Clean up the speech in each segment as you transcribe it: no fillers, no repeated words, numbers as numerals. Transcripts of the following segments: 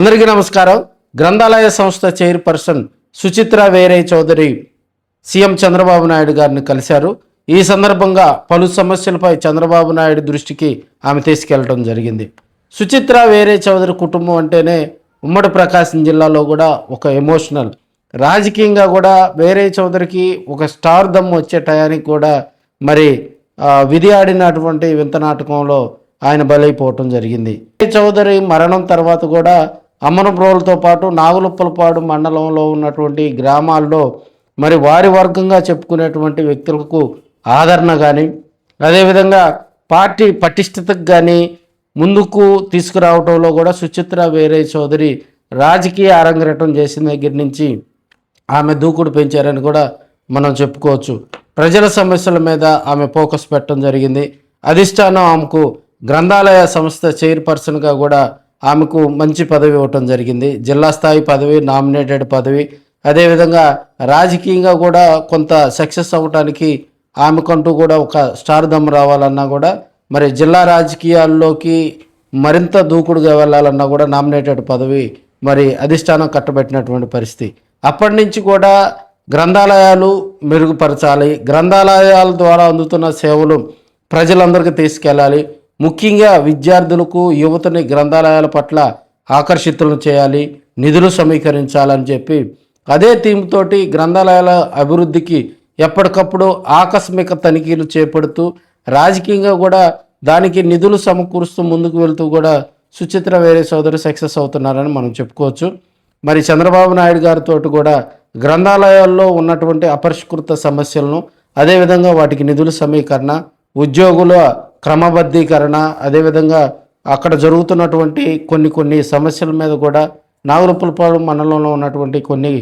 అందరికీ నమస్కారం. గ్రంథాలయ సంస్థ చైర్పర్సన్ సుచిత్ర వేరే చౌదరి సీఎం చంద్రబాబు నాయుడు గారిని కలిశారు. ఈ సందర్భంగా పలు సమస్యలపై చంద్రబాబు నాయుడు దృష్టికి ఆమె తీసుకెళ్లడం జరిగింది. సుచిత్ర వేరే చౌదరి కుటుంబం అంటేనే ఉమ్మడి ప్రకాశం జిల్లాలో కూడా ఒక ఎమోషనల్, రాజకీయంగా కూడా వేరే చౌదరికి ఒక స్టార్ దమ్ వచ్చే టయానికి కూడా మరి విధి ఆడినటువంటి వింత నాటకంలో ఆయన బలైపోవటం జరిగింది. చౌదరి మరణం తర్వాత కూడా అమ్మనబ్రోలతో పాటు నాగులుప్పలపాడు మండలంలో ఉన్నటువంటి గ్రామాల్లో మరి వారి వర్గంగా చెప్పుకునేటువంటి వ్యక్తులకు ఆదరణ కానీ, అదేవిధంగా పార్టీ పటిష్టతకు కానీ ముందుకు తీసుకురావడంలో కూడా సుచిత్ర వేరే చౌదరి రాజకీయ అరంగేటం చేసిన దగ్గర నుంచి ఆమె దూకుడు పెంచారని కూడా మనం చెప్పుకోవచ్చు. ప్రజల సమస్యల మీద ఆమె ఫోకస్ పెట్టడం జరిగింది. అధిష్టానం ఆమెకు గ్రంథాలయ సంస్థ చైర్పర్సన్గా కూడా ఆమెకు మంచి పదవి ఇవ్వటం జరిగింది. జిల్లా స్థాయి పదవి, నామినేటెడ్ పదవి, అదేవిధంగా రాజకీయంగా కూడా కొంత సక్సెస్ అవ్వటానికి ఆమెకంటూ కూడా ఒక స్టార్ దమ్ రావాలన్నా కూడా మరి జిల్లా రాజకీయాల్లోకి మరింత దూకుడుగా వెళ్ళాలన్నా కూడా నామినేటెడ్ పదవి మరి అధిష్టానం కట్టబెట్టినటువంటి పరిస్థితి. అప్పటి నుంచి కూడా గ్రంథాలయాలు మెరుగుపరచాలి, గ్రంథాలయాల ద్వారా అందుతున్న సేవలు ప్రజలందరికీ తీసుకెళ్ళాలి, ముఖ్యంగా విద్యార్థులకు యువతని గ్రంథాలయాల పట్ల ఆకర్షితులను చేయాలి, నిధులు సమీకరించాలని చెప్పి అదే థీమ్ తోటి గ్రంథాలయాల అభివృద్ధికి ఎప్పటికప్పుడు ఆకస్మిక తనిఖీలు చేపడుతూ రాజకీయంగా కూడా దానికి నిధులు సమకూరుస్తూ ముందుకు వెళ్తూ కూడా సుచిత్ర వేరే చౌదరి సక్సెస్ అవుతున్నారని మనం చెప్పుకోవచ్చు. మరి చంద్రబాబు నాయుడు గారితో కూడా గ్రంథాలయాల్లో ఉన్నటువంటి అపరిష్కృత సమస్యలను, అదేవిధంగా వాటికి నిధుల సమీకరణ, ఉద్యోగుల క్రమబద్ధీకరణ, అదేవిధంగా అక్కడ జరుగుతున్నటువంటి కొన్ని సమస్యల మీద కూడా నాగులుప్పలపాడు మండలంలో ఉన్నటువంటి కొన్ని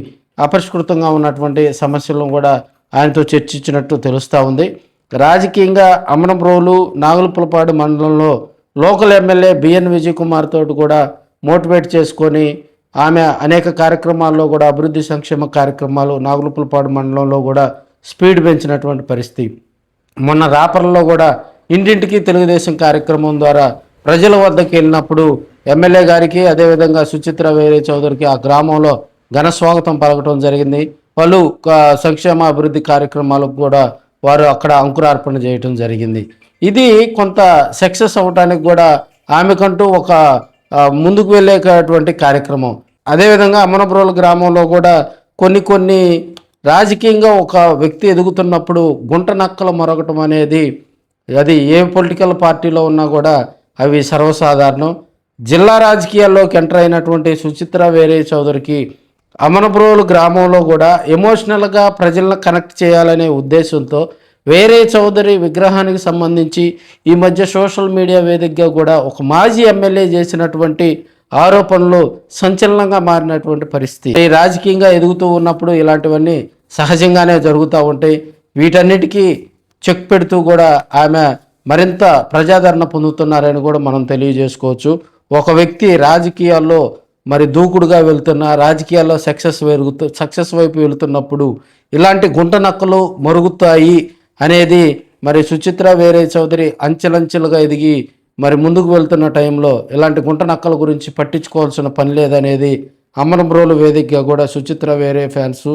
అపరిష్కృతంగా ఉన్నటువంటి సమస్యలను కూడా ఆయనతో చర్చించినట్టు తెలుస్తూ ఉంది. రాజకీయంగా అమ్మనబ్రోలు నాగులుప్పలపాడు మండలంలో local MLA B N Vijay Kumar తోటి కూడా మోటివేట్ చేసుకొని ఆమె అనేక కార్యక్రమాల్లో కూడా అభివృద్ధి సంక్షేమ కార్యక్రమాలు నాగులుప్పలపాడు మండలంలో కూడా స్పీడ్ పెంచినటువంటి పరిస్థితి. మొన్న రాపర్లలో కూడా ఇంటింటికి తెలుగుదేశం కార్యక్రమం ద్వారా ప్రజల వద్దకు వెళ్ళినప్పుడు ఎమ్మెల్యే గారికి, అదేవిధంగా సుచిత్ర వేరే చౌదరికి ఆ గ్రామంలో ఘన స్వాగతం పలకటం జరిగింది. పలు సంక్షేమ అభివృద్ధి కార్యక్రమాలకు కూడా వారు అక్కడ అంకురార్పణ చేయటం జరిగింది. ఇది కొంత సక్సెస్ అవ్వటానికి కూడా ఆమెకంటూ ఒక ముందుకు వెళ్ళేటువంటి కార్యక్రమం. అదేవిధంగా అమ్మనబ్రోలు గ్రామంలో కూడా కొన్ని రాజకీయంగా ఒక వ్యక్తి ఎదుగుతున్నప్పుడు గుంట నక్కలు మొరగటం అనేది అది ఏ పొలిటికల్ పార్టీలో ఉన్నా కూడా అవి సర్వసాధారణం. జిల్లా రాజకీయాల్లోకి ఎంటర్ అయినటువంటి సుచిత్ర వేరే చౌదరికి అమ్మనబ్రోలు గ్రామంలో కూడా ఎమోషనల్గా ప్రజలను కనెక్ట్ చేయాలనే ఉద్దేశంతో వేరే చౌదరి విగ్రహానికి సంబంధించి ఈ మధ్య సోషల్ మీడియా వేదికగా కూడా ఒక మాజీ ఎమ్మెల్యే చేసినటువంటి ఆరోపణలు సంచలనంగా మారినటువంటి పరిస్థితి. ఈ రాజకీయంగా ఎదుగుతూ ఉన్నప్పుడు ఇలాంటివన్నీ సహజంగానే జరుగుతూ ఉంటాయి. వీటన్నిటికీ చెక్ పెడుతూ కూడా ఆమె మరింత ప్రజాదరణ పొందుతున్నారని కూడా మనం తెలియజేసుకోవచ్చు. ఒక వ్యక్తి రాజకీయాల్లో మరి దూకుడుగా వెళ్తున్న, రాజకీయాల్లో సక్సెస్ వైపు వెళుతున్నప్పుడు ఇలాంటి గుంట నక్కలు మరుగుతాయి అనేది మరి సుచిత్ర వేరే చౌదరి అంచెలంచెలుగా ఎదిగి మరి ముందుకు వెళ్తున్న టైంలో ఇలాంటి గుంట నక్కల గురించి పట్టించుకోవాల్సిన పని లేదనేది అమ్మనబ్రోలు వేదికగా కూడా సుచిత్ర వేరే ఫ్యాన్స్,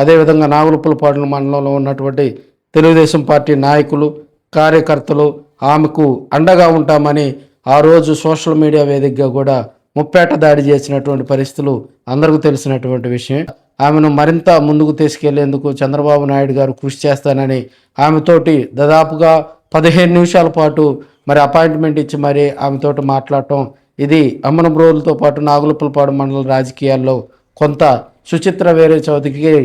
అదేవిధంగా నాగులుప్పలపాడు మండలంలో ఉన్నటువంటి తెలుగుదేశం పార్టీ నాయకులు, కార్యకర్తలు ఆమెకు అండగా ఉంటామని ఆ రోజు సోషల్ మీడియా వేదికగా కూడా ముప్పేట దాడి చేసినటువంటి పరిస్థితులు అందరికీ తెలిసినటువంటి విషయం. ఆమెను మరింత ముందుకు తీసుకెళ్లేందుకు చంద్రబాబు నాయుడు గారు కృషి చేస్తానని ఆమెతోటి దాదాపుగా 15 నిమిషాల పాటు మరి అపాయింట్మెంట్ ఇచ్చి మరి ఆమెతోటి మాట్లాడటం, ఇది అమ్మనబ్రోలుతో పాటు నాగులుప్పలపాడు మండల రాజకీయాల్లో కొంత సుచిత్ర వేరే చౌదరికి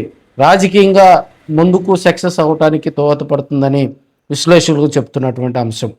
రాజకీయంగా ముందుకు సక్సెస్ అవ్వటానికి దోహదపడుతుందని విశ్లేషకులు చెప్తున్నటువంటి అంశం.